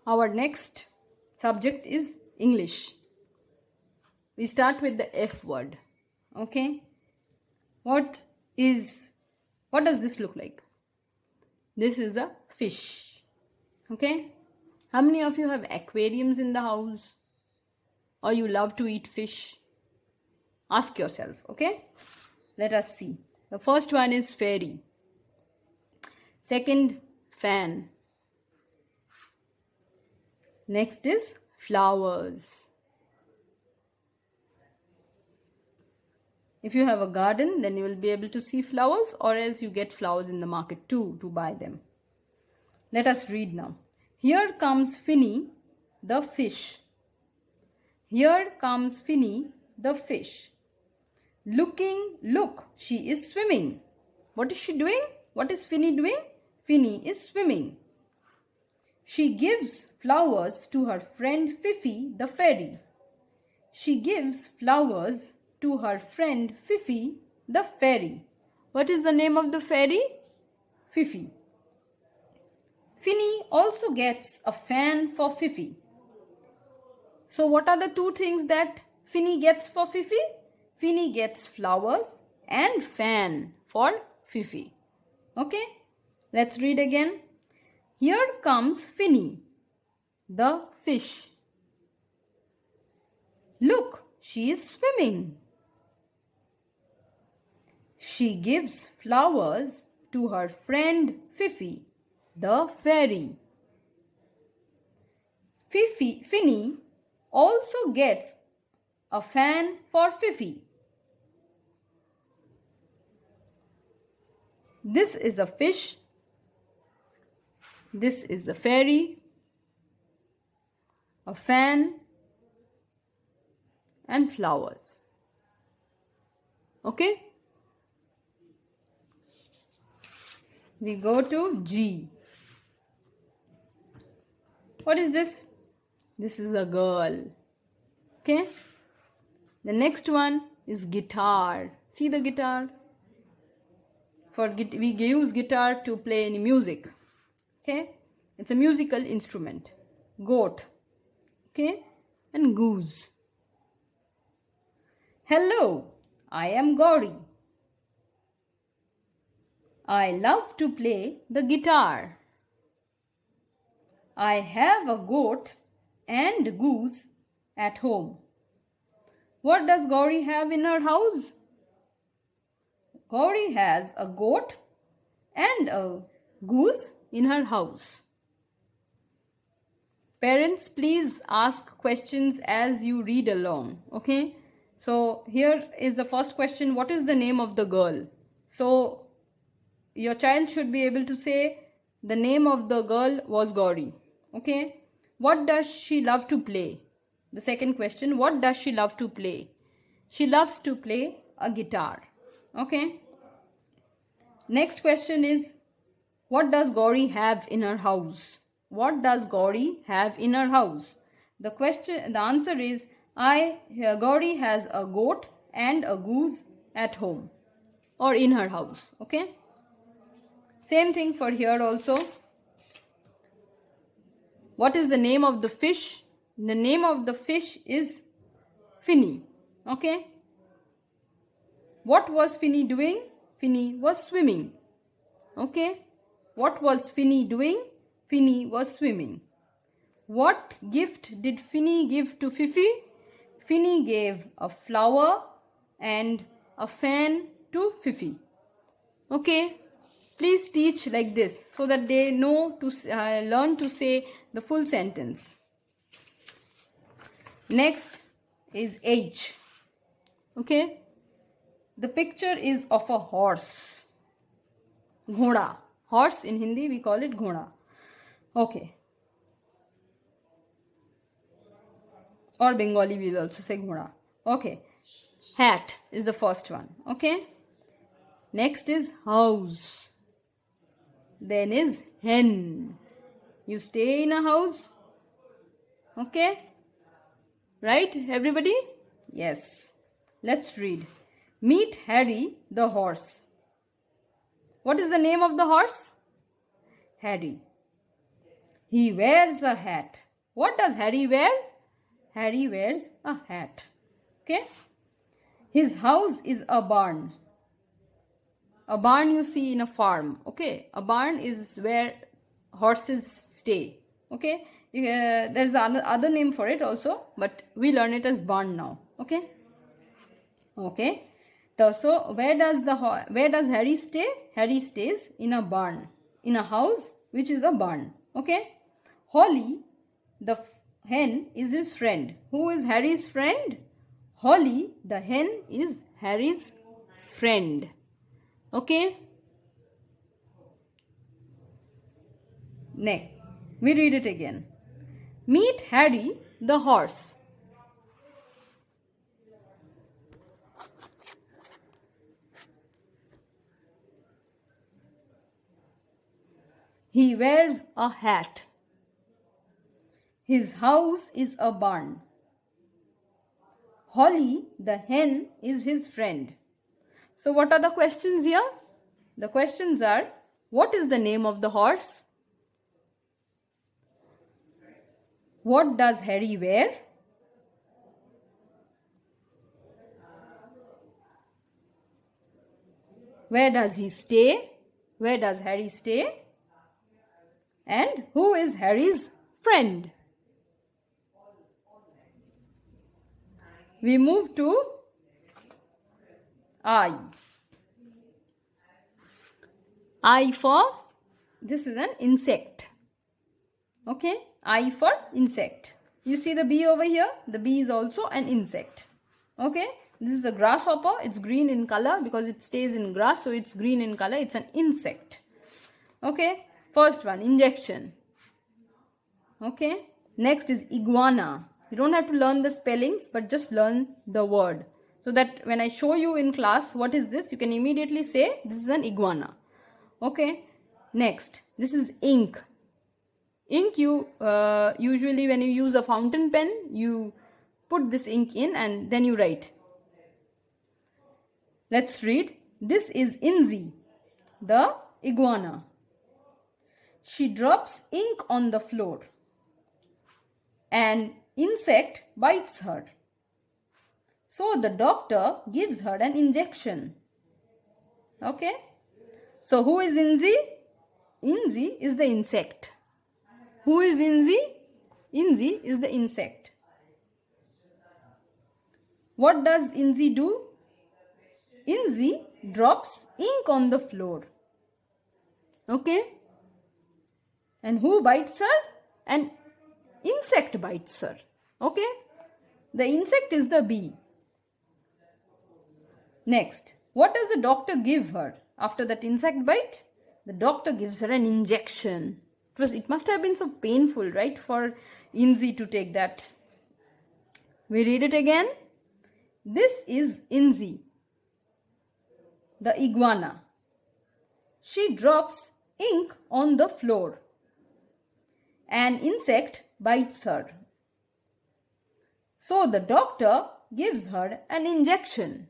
Our next subject is English. We start with the F word. Okay? What does this look like? This is a fish. Okay? How many of you have aquariums in the house? Or you love to eat fish? Ask yourself, okay? Let us see. The first one is fairy. Second, fan. Next is flowers. If you have a garden, then you will be able to see flowers, or else you get flowers in the market too to buy them. Let us read now. Here comes Finny, the fish. Here comes Finny, the fish. Look, she is swimming. What is she doing? What is Finny doing? Finny is swimming. She gives flowers to her friend Fifi, the fairy. She gives flowers to her friend Fifi, the fairy. What is the name of the fairy? Fifi. Finny also gets a fan for Fifi. So what are the two things that Finny gets for Fifi? Finny gets flowers and fan for Fifi. Okay? Let's read again. Here comes Finny, the fish. Look, she is swimming. She gives flowers to her friend Fifi, the fairy. Finny also gets a fan for Fifi. This is a fish. This is the fairy, a fan, and flowers. Okay? We go to G. What is this? This is a girl. Okay? The next one is guitar. See the guitar? We use guitar to play any music. Okay? It's a musical instrument. Goat. Okay? And goose. Hello, I am Gauri. I love to play the guitar. I have a goat and goose at home. What does Gauri have in her house? Gauri has a goat and a goose in her house. Parents, please ask questions as you read along. Okay? So here is the first question. What is the name of the girl? So your child should be able to say the name of the girl was Gauri. Okay? What does she love to play? The second question, what does she love to play? She loves to play a guitar. Okay? Next question is, what does Gauri have in her house? What does Gauri have in her house? The answer is, Gauri has a goat and a goose at home or in her house. Okay? Same thing for here also. What is the name of the fish? The name of the fish is Finny. Okay? What was Finny doing? Finny was swimming. Okay? What was Finny doing? Finny was swimming. What gift did Finny give to Fifi? Finny gave a flower and a fan to Fifi. Okay? Please teach like this so that they know to learn to say the full sentence. Next is H. Okay? The picture is of a horse. Ghoda. Horse in Hindi we call it ghoda. Okay. Or Bengali we will also say ghoda. Okay. Hat is the first one. Okay. Next is house. Then is hen. You stay in a house. Okay. Right, everybody? Yes. Let's read. Meet Harry the horse. What is the name of the horse? Harry. He wears a hat. What does Harry wear? Harry wears a hat. Okay. His house is a barn. A barn you see in a farm. Okay. A barn is where horses stay. Okay. There's another name for it also, but we learn it as barn now. Okay. Okay. So where does Harry stay? Harry stays in a barn, in a house which is a barn. Okay. Holly, the hen, is his friend. Who is Harry's friend? Holly, the hen, is Harry's friend. Okay. Next, we read it again. Meet Harry, the horse. He wears a hat. His house is a barn. Holly, the hen, is his friend. So what are the questions here? The questions are, what is the name of the horse? What does Harry wear? Where does he stay? Where does Harry stay? And who is Harry's friend? We move to I. I for, this is an insect. Okay, I for insect. You see the bee over here? The bee is also an insect. Okay, this is the grasshopper. It's green in color because it stays in grass, so it's green in color. It's an insect. Okay, first one, injection. Okay, next is iguana. You don't have to learn the spellings, but just learn the word. So that when I show you in class what is this, you can immediately say this is an iguana. Okay, next, this is ink. Ink, you usually when you use a fountain pen, you put this ink in and then you write. Let's read. This is Inzi, the iguana. She drops ink on the floor. An insect bites her. So the doctor gives her an injection. Okay. So who is Inzi? Inzi is the insect. Who is Inzi? Inzi is the insect. What does Inzi do? Inzi drops ink on the floor. Okay. And who bites her? An insect bites her. Okay. The insect is the bee. Next, what does the doctor give her after that insect bite? The doctor gives her an injection. It must have been so painful, right, for Inzi to take that. We read it again. This is Inzi, the iguana. She drops ink on the floor. An insect bites her. So the doctor gives her an injection.